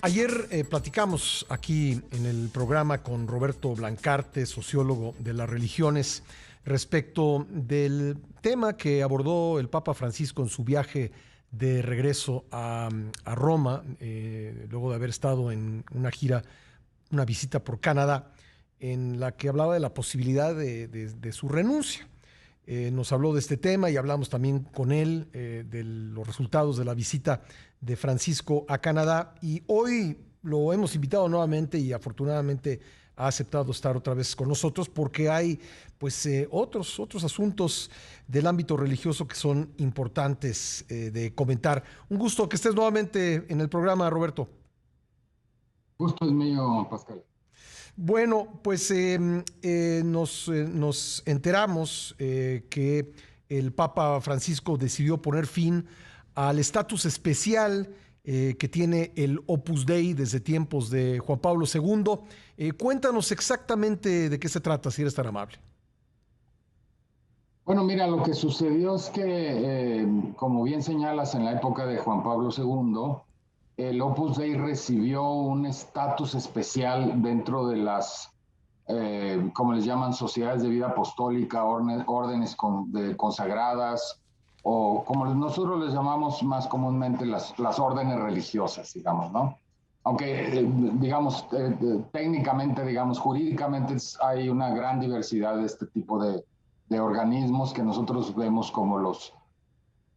Ayer platicamos aquí en el programa con Roberto Blancarte, sociólogo de las religiones, respecto del tema que abordó el Papa Francisco en su viaje de regreso a Roma, luego de haber estado en una gira, una visita por Canadá, en la que hablaba de la posibilidad de su renuncia. Nos habló de este tema y hablamos también con él de los resultados de la visita de Francisco a Canadá, y hoy lo hemos invitado nuevamente y afortunadamente ha aceptado estar otra vez con nosotros porque hay pues otros asuntos del ámbito religioso que son importantes de comentar. Un gusto que estés nuevamente en el programa, Roberto. Gusto es mío, Pascal. Bueno, pues nos enteramos que el Papa Francisco decidió poner fin al estatus especial que tiene el Opus Dei desde tiempos de Juan Pablo II. Cuéntanos exactamente de qué se trata, si eres tan amable. Bueno, mira, lo que sucedió es que, como bien señalas, en la época de Juan Pablo II, el Opus Dei recibió un estatus especial dentro de las, como les llaman, sociedades de vida apostólica, órdenes consagradas, o como nosotros les llamamos más comúnmente las órdenes religiosas, digamos, ¿no? Aunque, digamos, técnicamente, digamos, jurídicamente hay una gran diversidad de este tipo de organismos que nosotros vemos como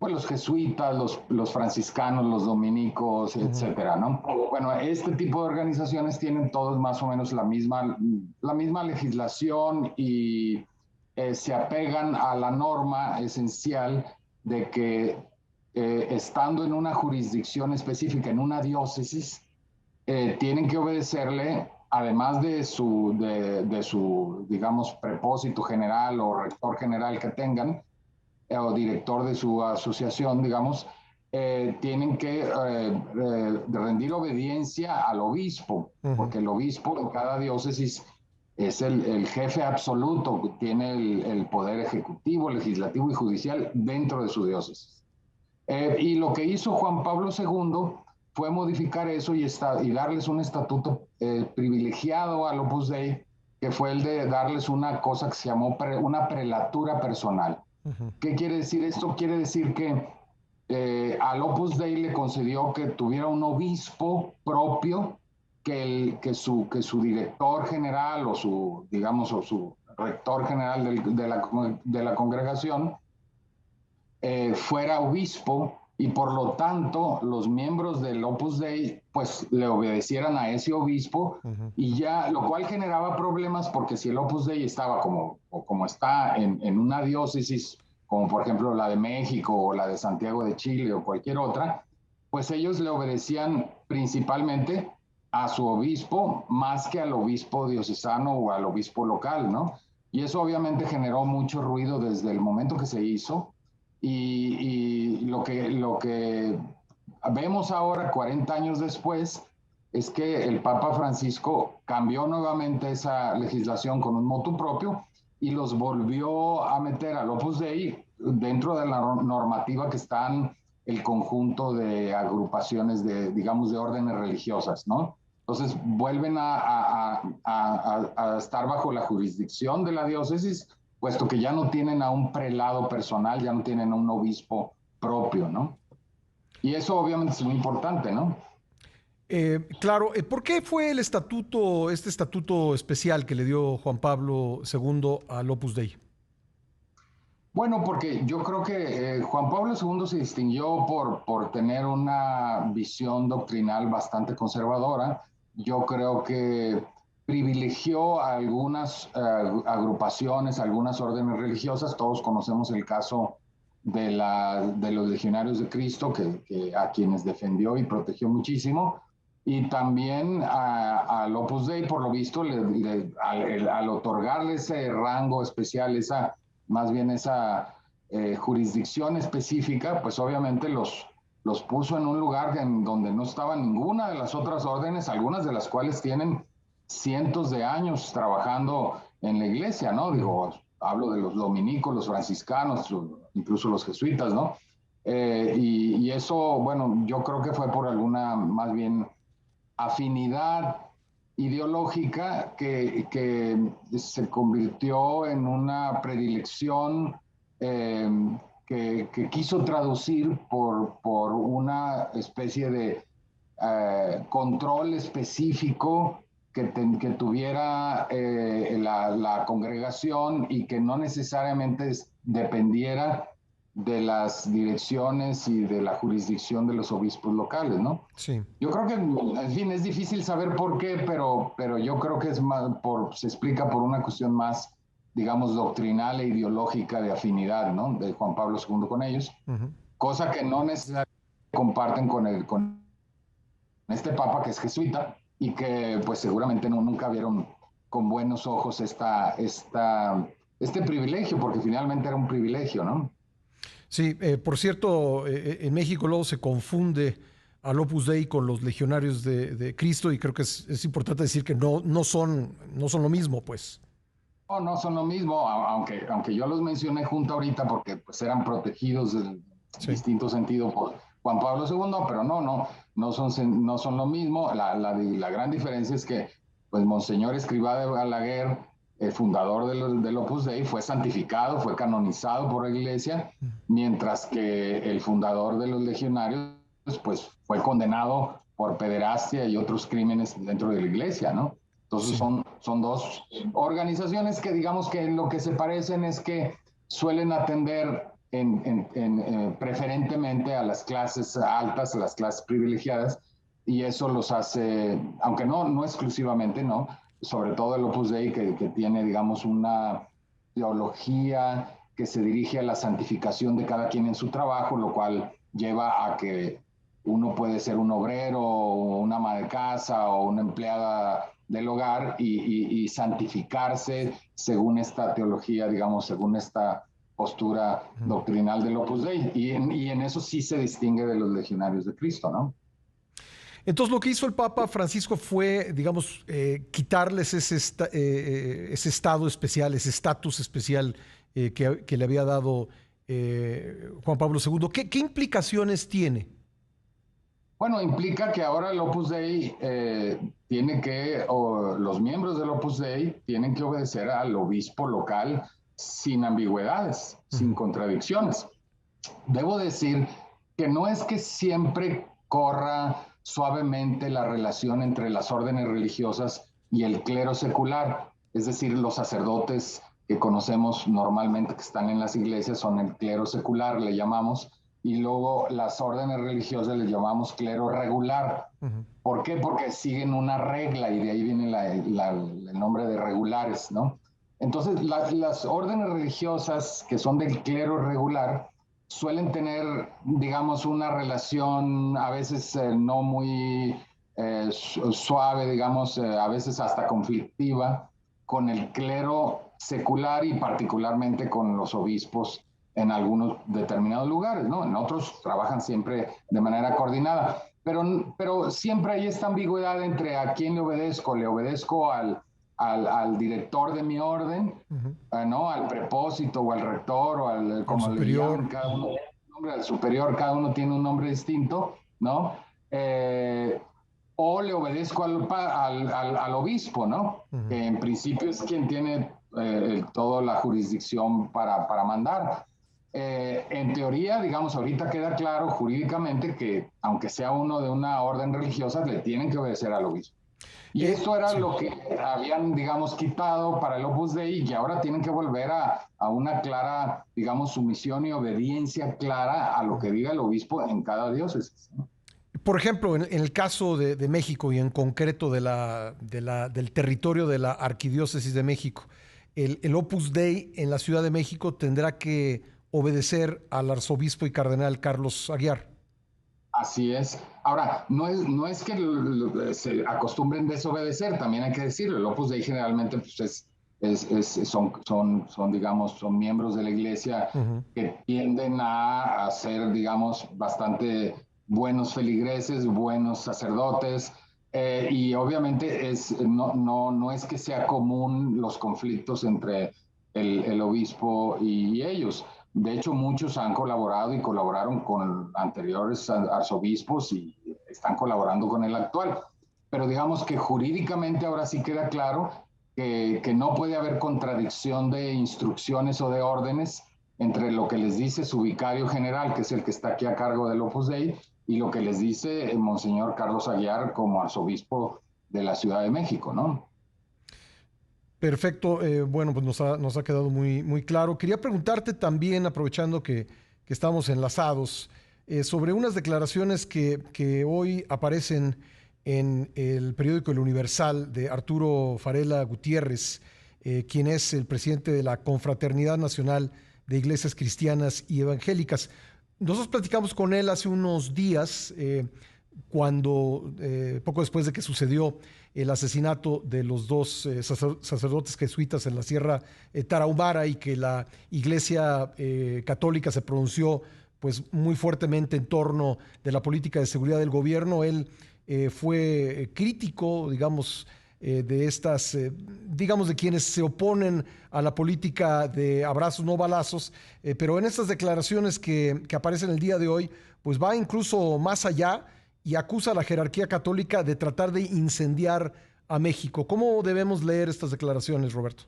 pues los jesuitas, los franciscanos, los dominicos, Ujú. etcétera, ¿no? Bueno, este tipo de organizaciones tienen todos más o menos la misma legislación y se apegan a la norma esencial de que estando en una jurisdicción específica, en una diócesis, tienen que obedecerle, además de su, digamos, prepósito general o rector general que tengan, o director de su asociación, digamos, tienen que rendir obediencia al obispo, Ujú. porque el obispo en cada diócesis es el jefe absoluto, tiene el poder ejecutivo, legislativo y judicial dentro de su diócesis. Y lo que hizo Juan Pablo II fue modificar eso y darles un estatuto privilegiado al Opus Dei, que fue el de darles una cosa que se llamó una prelatura personal. Ujú. ¿Qué quiere decir esto? Quiere decir que al Opus Dei le concedió que tuviera un obispo propio, que su director general o su, digamos, o su rector general de la congregación fuera obispo, y por lo tanto los miembros del Opus Dei pues le obedecieran a ese obispo, Ujú. y ya, lo cual generaba problemas porque si el Opus Dei estaba como está en una diócesis, como por ejemplo la de México o la de Santiago de Chile o cualquier otra, pues ellos le obedecían principalmente a su obispo más que al obispo diocesano o al obispo local, ¿no? Y eso obviamente generó mucho ruido desde el momento que se hizo, y lo que vemos ahora, 40 años después, es que el Papa Francisco cambió nuevamente esa legislación con un motu propio y los volvió a meter al Opus Dei dentro de la normativa que están el conjunto de agrupaciones digamos, de órdenes religiosas, ¿no? Entonces vuelven a estar bajo la jurisdicción de la diócesis, puesto que ya no tienen a un prelado personal, ya no tienen a un obispo propio, ¿no? Y eso obviamente es muy importante, ¿no? Claro, ¿por qué fue este estatuto especial que le dio Juan Pablo II al Opus Dei? Bueno, porque yo creo que Juan Pablo II se distinguió por tener una visión doctrinal bastante conservadora. Yo creo que privilegió a algunas agrupaciones, algunas órdenes religiosas. Todos conocemos el caso de los legionarios de Cristo, que a quienes defendió y protegió muchísimo. Y también al Opus Dei, por lo visto, al otorgarle ese rango especial, más bien esa jurisdicción específica, pues obviamente los puso en un lugar donde no estaba ninguna de las otras órdenes, algunas de las cuales tienen cientos de años trabajando en la iglesia, ¿no? Ujú. Digo, hablo de los dominicos, los franciscanos, incluso los jesuitas, ¿no? Y eso, bueno, yo creo que fue por alguna, más bien, afinidad ideológica que se convirtió en una predilección que quiso traducir por una especie de control específico que tuviera la congregación y que no necesariamente dependiera de las direcciones y de la jurisdicción de los obispos locales, ¿no? Sí. Yo creo que, en fin, es difícil saber por qué, pero yo creo que es más se explica por una cuestión más, digamos, doctrinal e ideológica de afinidad, ¿no? De Juan Pablo II con ellos, cosa que no necesariamente comparten con este papa que es jesuita y que pues seguramente nunca vieron con buenos ojos este privilegio, porque finalmente era un privilegio, ¿no? Sí, por cierto, en México luego se confunde al Opus Dei con los legionarios de Cristo y creo que es importante decir que no son lo mismo, pues. No, no son lo mismo, aunque yo los mencioné junto ahorita porque pues eran protegidos en distinto sentido por Juan Pablo II, pero no son lo mismo. La gran diferencia es que pues Monseñor Escrivá de Balaguer, el fundador del Opus Dei, fue santificado, fue canonizado por la Iglesia, mientras que el fundador de los legionarios pues fue condenado por pederastia y otros crímenes dentro de la Iglesia, ¿no? Entonces son dos organizaciones que digamos que lo que se parecen es que suelen atender preferentemente a las clases altas, a las clases privilegiadas, y eso los hace, aunque no exclusivamente, ¿no? Sobre todo el Opus Dei que tiene, digamos, una teología que se dirige a la santificación de cada quien en su trabajo, lo cual lleva a que uno puede ser un obrero, o una ama de casa o una empleada del hogar y santificarse según esta teología, digamos, según esta postura doctrinal del Opus Dei. Y en eso sí se distingue de los legionarios de Cristo, ¿no? Entonces lo que hizo el Papa Francisco fue, digamos, quitarles ese estado especial, ese estatus especial que le había dado Juan Pablo II. ¿Qué implicaciones tiene? Bueno, implica que ahora el Opus Dei los miembros del Opus Dei tienen que obedecer al obispo local sin ambigüedades, sin contradicciones. Debo decir que no es que siempre corra suavemente la relación entre las órdenes religiosas y el clero secular, es decir, los sacerdotes que conocemos normalmente que están en las iglesias son el clero secular, le llamamos, y luego las órdenes religiosas les llamamos clero regular. ¿Por qué? Porque siguen una regla y de ahí viene el nombre de regulares, ¿no? Entonces, las órdenes religiosas que son del clero regular suelen tener, digamos, una relación a veces no muy suave, digamos, a veces hasta conflictiva con el clero secular y particularmente con los obispos en algunos determinados lugares, ¿no? En otros trabajan siempre de manera coordinada, pero siempre hay esta ambigüedad entre a quién le obedezco al director de mi orden, ¿no? Al prepósito o al rector o como superior. le llaman cada uno, al superior, cada uno tiene un nombre distinto, ¿no? O le obedezco al obispo, ¿no? Que en principio es quien tiene toda la jurisdicción para mandar. En teoría, digamos, ahorita queda claro jurídicamente que, aunque sea uno de una orden religiosa, le tienen que obedecer al obispo. Y esto era lo que habían, digamos, quitado para el Opus Dei y ahora tienen que volver a una clara, digamos, sumisión y obediencia clara a lo que diga el obispo en cada diócesis, ¿no? Por ejemplo, en el caso de México y en concreto del territorio de la Arquidiócesis de México, el Opus Dei en la Ciudad de México tendrá que obedecer al arzobispo y cardenal Carlos Aguiar. Así es. Ahora, no es que se acostumbren a desobedecer, también hay que decirlo. El Opus Dei generalmente pues, digamos, son miembros de la iglesia que tienden a ser, digamos, bastante buenos feligreses, buenos sacerdotes, y obviamente no es que sea común los conflictos entre el obispo y ellos. De hecho, muchos han colaborado y colaboraron con anteriores arzobispos y están colaborando con el actual. pero digamos que jurídicamente ahora sí queda claro que no puede haber contradicción de instrucciones o de órdenes entre lo que les dice su vicario general, que es el que está aquí a cargo del Opus Dei, y lo que les dice el Monseñor Carlos Aguiar como arzobispo de la Ciudad de México, ¿no? Perfecto, bueno, pues nos ha quedado muy claro. Quería preguntarte también, aprovechando que estamos enlazados, sobre unas declaraciones que hoy aparecen en el periódico El Universal de Arturo Farela Gutiérrez, quien es el presidente de la Confraternidad Nacional de Iglesias Cristianas y Evangélicas. Nosotros platicamos con él hace unos días, cuando, poco después de que sucedió el asesinato de los dos sacerdotes jesuitas en la Sierra Tarahumara, y que la Iglesia Católica se pronunció pues muy fuertemente en torno de la política de seguridad del gobierno. Él fue crítico, digamos, de estas, digamos, de quienes se oponen a la política de abrazos no balazos, pero en estas declaraciones que aparecen el día de hoy, pues va incluso más allá y acusa a la jerarquía católica de tratar de incendiar a México. ¿Cómo debemos leer estas declaraciones, Roberto?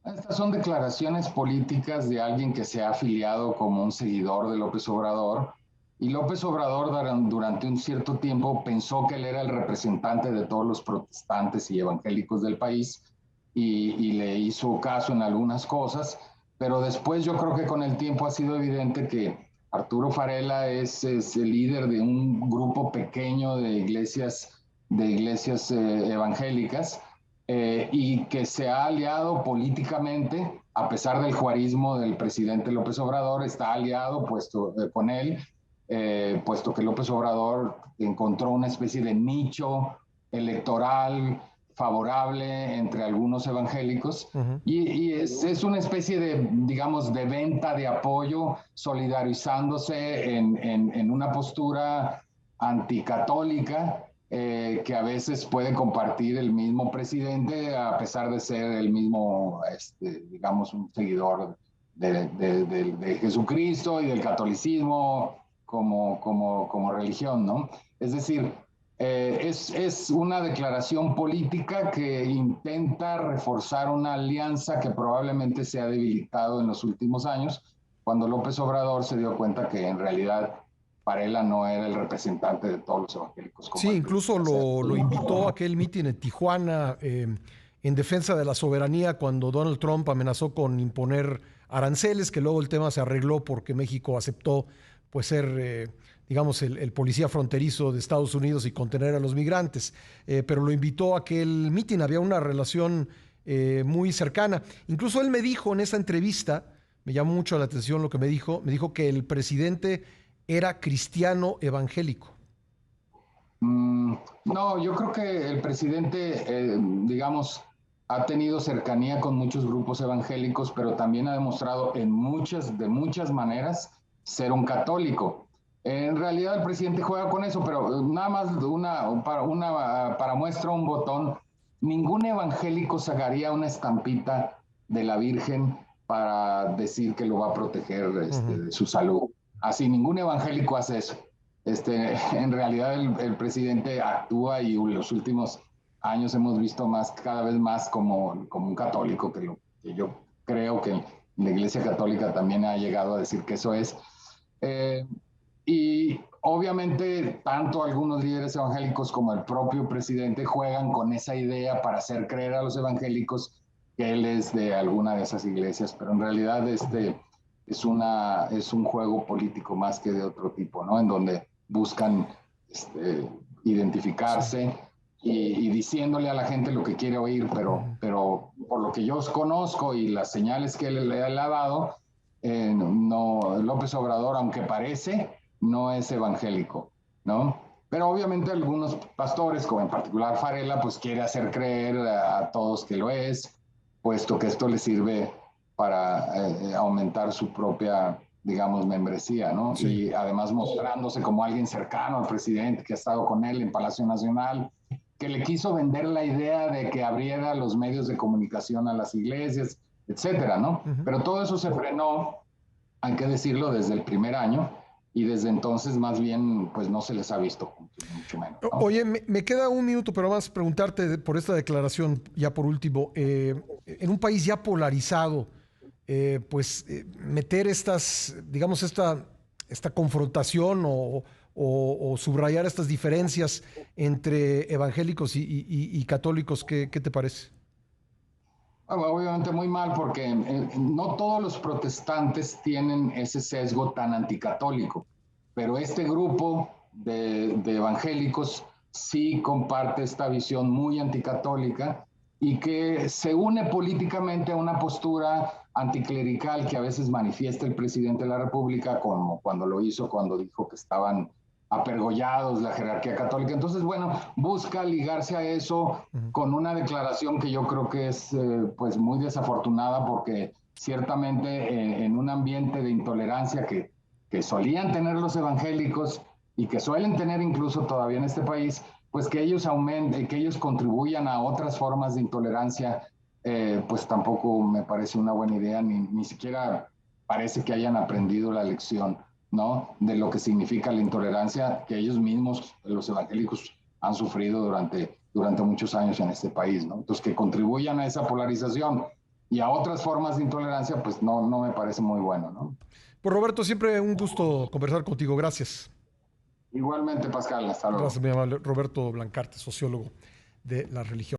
Estas son declaraciones políticas de alguien que se ha afiliado como un seguidor de López Obrador. Y López Obrador durante un cierto tiempo pensó que él era el representante de todos los protestantes y evangélicos del país y le hizo caso en algunas cosas, pero después yo creo que con el tiempo ha sido evidente que Arturo Farela es el líder de un grupo pequeño de iglesias evangélicas, y que se ha aliado políticamente, a pesar del juarismo del presidente López Obrador, está aliado con él, puesto que López Obrador encontró una especie de nicho electoral favorable entre algunos evangélicos, y es una especie de, digamos, de venta de apoyo, solidarizándose en una postura anticatólica, que a veces puede compartir el mismo presidente, a pesar de ser el mismo, digamos, un seguidor de Jesucristo y del catolicismo como religión, ¿no? Es decir, es una declaración política que intenta reforzar una alianza que probablemente se ha debilitado en los últimos años, cuando López Obrador se dio cuenta que en realidad Varela no era el representante de todos los evangélicos como Sí, él incluso pretendía ser. lo invitó a aquel mitin en Tijuana, en defensa de la soberanía, cuando Donald Trump amenazó con imponer aranceles, que luego el tema se arregló porque México aceptó pues ser, digamos, el policía fronterizo de Estados Unidos y contener a los migrantes. Pero lo invitó a aquel mitin, había una relación muy cercana. Incluso él me dijo en esa entrevista, me llamó mucho la atención lo que me dijo que el presidente era cristiano evangélico. No, yo creo que el presidente, digamos, ha tenido cercanía con muchos grupos evangélicos, pero también ha demostrado de muchas maneras ser un católico. En realidad el presidente juega con eso, pero nada más para muestra un botón, ningún evangélico sacaría una estampita de la Virgen para decir que lo va a proteger, de su salud. Así, ningún evangélico hace eso. En realidad el presidente actúa, y en los últimos años hemos visto cada vez más como un católico, que yo creo que la Iglesia Católica también ha llegado a decir que eso es. Eh, y obviamente tanto algunos líderes evangélicos como el propio presidente juegan con esa idea para hacer creer a los evangélicos que él es de alguna de esas iglesias, pero en realidad es un juego político más que de otro tipo, ¿no? En donde buscan Sí. identificarse y diciéndole a la gente lo que quiere oír, pero por lo que yo conozco y las señales que él le ha dado, no, López Obrador, aunque parece, no es evangélico, ¿no? Pero obviamente algunos pastores, como en particular Farela, pues quiere hacer creer a todos que lo es, puesto que esto le sirve para aumentar su propia, digamos, membresía, ¿no? Sí. Y además mostrándose como alguien cercano al presidente, que ha estado con él en Palacio Nacional, que le quiso vender la idea de que abriera los medios de comunicación a las iglesias, etcétera, ¿no? Pero todo eso se frenó, hay que decirlo, desde el primer año, y desde entonces más bien pues no se les ha visto, mucho menos, ¿no? Oye, me queda un minuto, pero más preguntarte por esta declaración, ya por último, en un país ya polarizado, meter digamos, esta confrontación o subrayar estas diferencias entre evangélicos y católicos, ¿qué te parece? Bueno, obviamente muy mal porque no todos los protestantes tienen ese sesgo tan anticatólico, pero este grupo de evangélicos sí comparte esta visión muy anticatólica y que se une políticamente a una postura anticlerical que a veces manifiesta el presidente de la República, como cuando lo hizo, cuando dijo que estaban apergollados la jerarquía católica. Entonces, bueno, busca ligarse a eso con una declaración que yo creo que es pues muy desafortunada porque ciertamente en un ambiente de intolerancia que solían tener los evangélicos y que suelen tener incluso todavía en este país, pues que ellos aumenten, que ellos contribuyan a otras formas de intolerancia, pues tampoco me parece una buena idea, ni siquiera parece que hayan aprendido la lección, ¿no? De lo que significa la intolerancia que ellos mismos, los evangélicos, han sufrido durante muchos años en este país, ¿no? Entonces, que contribuyan a esa polarización y a otras formas de intolerancia, pues no me parece muy bueno, ¿no? Pues Roberto, siempre un gusto conversar contigo. Gracias. Igualmente, Pascal, hasta luego. Gracias, mi amable Roberto Blancarte, sociólogo de la religión.